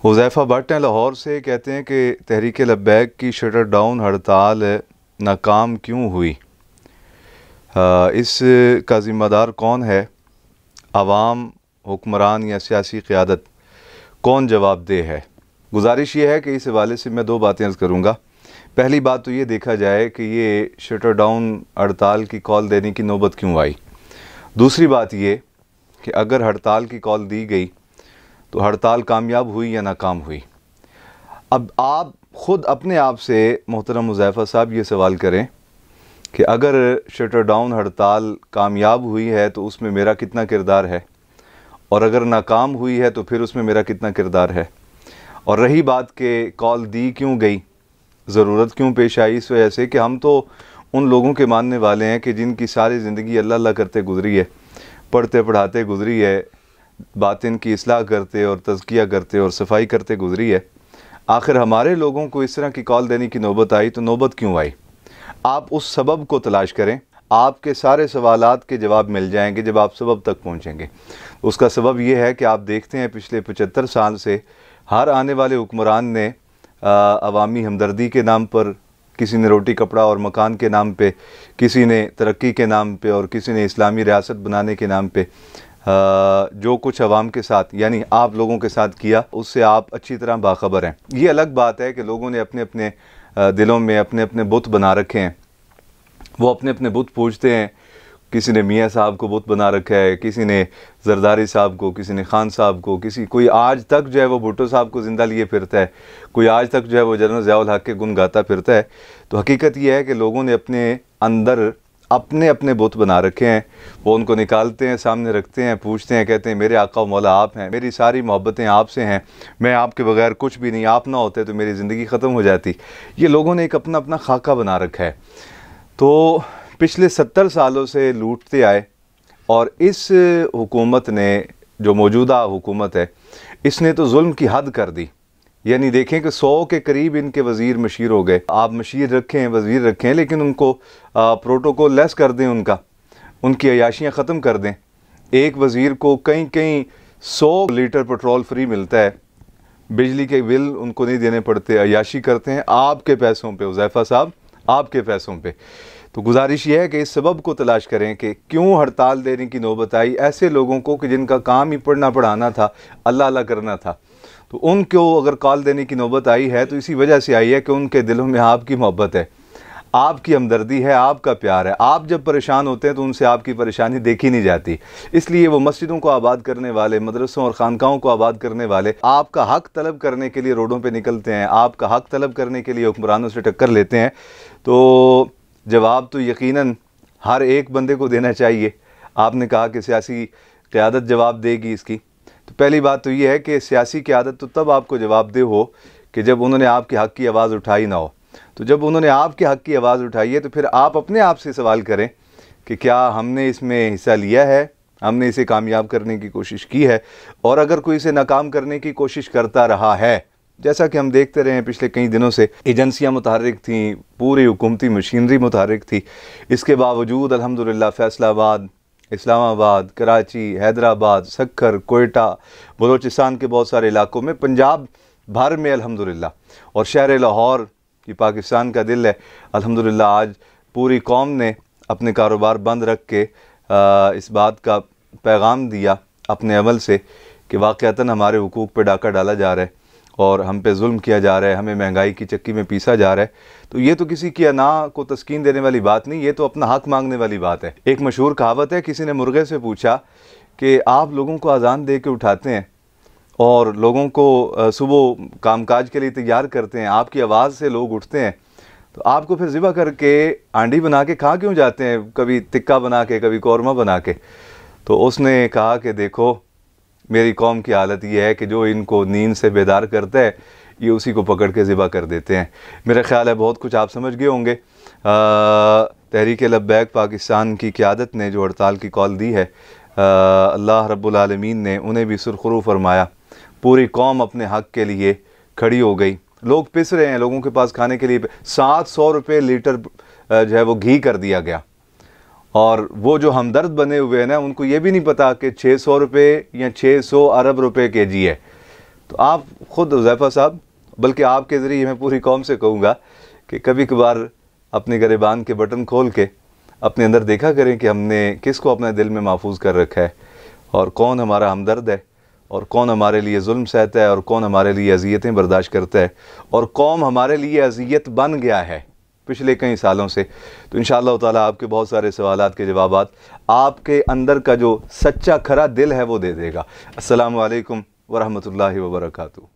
हुज़ैफ़ा भट्ट हैं लाहौर से, कहते हैं कि तहरीक लब्बैक की शटर डाउन हड़ताल नाकाम क्यों हुई? इसका ज़िम्मेदार कौन है? आवाम, हुक्मरान या सियासी क़यादत? कौन जवाबदेह है? गुजारिश ये है कि इस हवाले से मैं दो बातें अर्ज़ करूँगा। पहली बात तो ये देखा जाए कि ये शटर डाउन हड़ताल की कॉल देने की नौबत क्यों आई। दूसरी बात ये कि अगर हड़ताल की कॉल दी गई तो हड़ताल कामयाब हुई या नाकाम हुई। अब आप ख़ुद अपने आप से मोहतरम हुज़ैफ़ा साहब ये सवाल करें कि अगर शटर डाउन हड़ताल कामयाब हुई है तो उसमें मेरा कितना किरदार है, और अगर नाकाम हुई है तो फिर उसमें मेरा कितना किरदार है। और रही बात कि कॉल दी क्यों गई, ज़रूरत क्यों पेश आई, इस वजह से कि हम तो उन लोगों के मानने वाले हैं कि जिनकी सारी ज़िंदगी अल्लाह अल्लाह करते गुज़री है, पढ़ते पढ़ाते गुज़री है, बातिन की इस्लाह करते और तज़किया करते और सफाई करते गुज़री है। आखिर हमारे लोगों को इस तरह की कॉल देने की नौबत आई तो नौबत क्यों आई? आप उस सबब को तलाश करें, आपके सारे सवालात के जवाब मिल जाएंगे जब आप सबब तक पहुँचेंगे। उसका सबब यह है कि आप देखते हैं पिछले 75 साल से हर आने वाले हुक्मरान ने अवामी हमदर्दी के नाम पर, किसी ने रोटी कपड़ा और मकान के नाम पे, किसी ने तरक्की के नाम पे और किसी ने इस्लामी रियासत बनाने के नाम पे जो कुछ अवाम के साथ यानी आप लोगों के साथ किया, उससे आप अच्छी तरह बाखबर हैं। ये अलग बात है कि लोगों ने अपने अपने दिलों में अपने अपने बुत बना रखे हैं, वो अपने अपने बुत पूजते हैं। किसी ने मियाँ साहब को बुत बना रखा है, किसी ने जरदारी साहब को, किसी ने खान साहब को, कोई आज तक जो है वो भुट्टो साहब को ज़िंदा लिए फिरता है, कोई आज तक जो है वो जनरल ज़िया उल हक के गुण गाता फिरता है। तो हकीकत यह है कि लोगों ने अपने अंदर अपने अपने बुत बना रखे हैं। वो उनको निकालते हैं, सामने रखते हैं, पूछते हैं, कहते हैं मेरे आका व मौला आप हैं, मेरी सारी मोहब्बतें आपसे हैं, मैं आपके बगैर कुछ भी नहीं, आप ना होते तो मेरी ज़िंदगी ख़त्म हो जाती। ये लोगों ने एक अपना अपना खाका बना रखा है। तो पिछले 70 सालों से लूटते आए और इस हुकूमत ने, जो मौजूदा हुकूमत है, इसने तो जुल्म की हद कर दी। यानी देखें कि 100 के करीब इनके वज़ीर मशीर हो गए। आप मशीर रखें, वज़ीर रखें, लेकिन उनको प्रोटोकॉल लेस कर दें, उनकी अयाशियाँ ख़त्म कर दें। एक वज़ीर को कहीं 100 लीटर पेट्रोल फ्री मिलता है, बिजली के बिल उनको नहीं देने पड़ते, अयाशी करते हैं आपके पैसों पे, हुज़ैफ़ा साहब आपके पैसों पे। तो गुजारिश ये है कि इस सबब को तलाश करें कि क्यों हड़ताल देने की नौबत आई ऐसे लोगों को कि जिनका काम ही पढ़ना पढ़ाना था, अल्लाह अल्लाह करना था। तो उनको अगर कॉल देने की नौबत आई है तो इसी वजह से आई है कि उनके दिलों में आपकी मोहब्बत है, आपकी हमदर्दी है, आपका प्यार है। आप जब परेशान होते हैं तो उनसे आपकी परेशानी देखी नहीं जाती। इसलिए वो मस्जिदों को आबाद करने वाले, मदरसों और खानकाहों को आबाद करने वाले आपका हक़ तलब करने के लिए रोडों पर निकलते हैं, आपका हक़ तलब करने के लिए हुक्मरानों से टक्कर लेते हैं। तो जवाब तो यकीनन हर एक बंदे को देना चाहिए। आपने कहा कि सियासी क़यादत जवाब देगी इसकी, तो पहली बात तो ये है कि सियासी क़यादत तो तब आपको जवाबदेह हो कि जब उन्होंने आपके हक़ की आवाज़ उठाई ना हो। तो जब उन्होंने आपके हक़ की आवाज़ उठाई है तो फिर आप अपने आप से सवाल करें कि क्या हमने इसमें हिस्सा लिया है, हमने इसे कामयाब करने की कोशिश की है। और अगर कोई इसे नाकाम करने की कोशिश करता रहा है, जैसा कि हम देखते रहे हैं पिछले कई दिनों से, एजेंसियां मुतहर्रिक थीं, पूरी हुकूमती मशीनरी मुतहर्रिक थी, इसके बावजूद अल्हम्दुलिल्लाह फैसलाबाद, इस्लामाबाद, कराची, हैदराबाद, सक्खर, कोयटा, बलोचिस्तान के बहुत सारे इलाकों में, पंजाब भर में अल्हम्दुलिल्लाह, और शहर लाहौर की पाकिस्तान का दिल है, अल्हम्दुलिल्लाह आज पूरी कौम ने अपने कारोबार बंद रख के इस बात का पैगाम दिया अपने अमल से कि वाक़अतन हमारे हुकूक पे डाका डाला जा रहा है और हम पे जुल्म किया जा रहा है, हमें महंगाई की चक्की में पीसा जा रहा है। तो ये तो किसी की अना को तस्कीन देने वाली बात नहीं, ये तो अपना हक़ मांगने वाली बात है। एक मशहूर कहावत है, किसी ने मुर्गे से पूछा कि आप लोगों को अजान दे के उठाते हैं और लोगों को सुबह कामकाज के लिए तैयार करते हैं, आपकी आवाज़ से लोग उठते हैं, तो आपको फिर ज़िबा करके आंडी बना के खा क्यों जाते हैं, कभी तिक्का बना के, कभी कौरमा बना के। तो उसने कहा कि देखो मेरी कौम की हालत ये है कि जो इनको नींद से बेदार करता है ये उसी को पकड़ के ज़िबा कर देते हैं। मेरा ख्याल है बहुत कुछ आप समझ गए होंगे। तहरीक लब्बैक पाकिस्तान की क़यादत ने जो हड़ताल की कॉल दी है, अल्लाह रब्बुल आलमीन ने उन्हें भी सुरखरू फरमाया। पूरी कौम अपने हक़ के लिए खड़ी हो गई। लोग पिस रहे हैं, लोगों के पास खाने के लिए 700 रुपये लीटर जो है वो घी कर दिया गया। और वो जो हमदर्द बने हुए हैं ना, उनको ये भी नहीं पता कि 600 रुपये या 600 अरब रुपये केजी है। तो आप ख़ुद हुज़ैफ़ा साहब, बल्कि आपके ज़रिए मैं पूरी कौम से कहूँगा कि कभी कभार अपने गिरबान के बटन खोल के अपने अंदर देखा करें कि हमने किसको अपने दिल में महफूज कर रखा है, और कौन हमारा हमदर्द है, और कौन हमारे लिए जुल्म सहता है, और कौन हमारे लिए अज़ियतें बर्दाश्त करता है, और कौम हमारे लिए अज़ियत बन गया है पिछले कई सालों से। तो इंशाअल्लाह ताला आपके बहुत सारे सवालात के जवाबात आपके अंदर का जो सच्चा खरा दिल है वो दे देगा। अस्सलामु अलैकुम व रहमतुल्लाहि व बरकातुहू।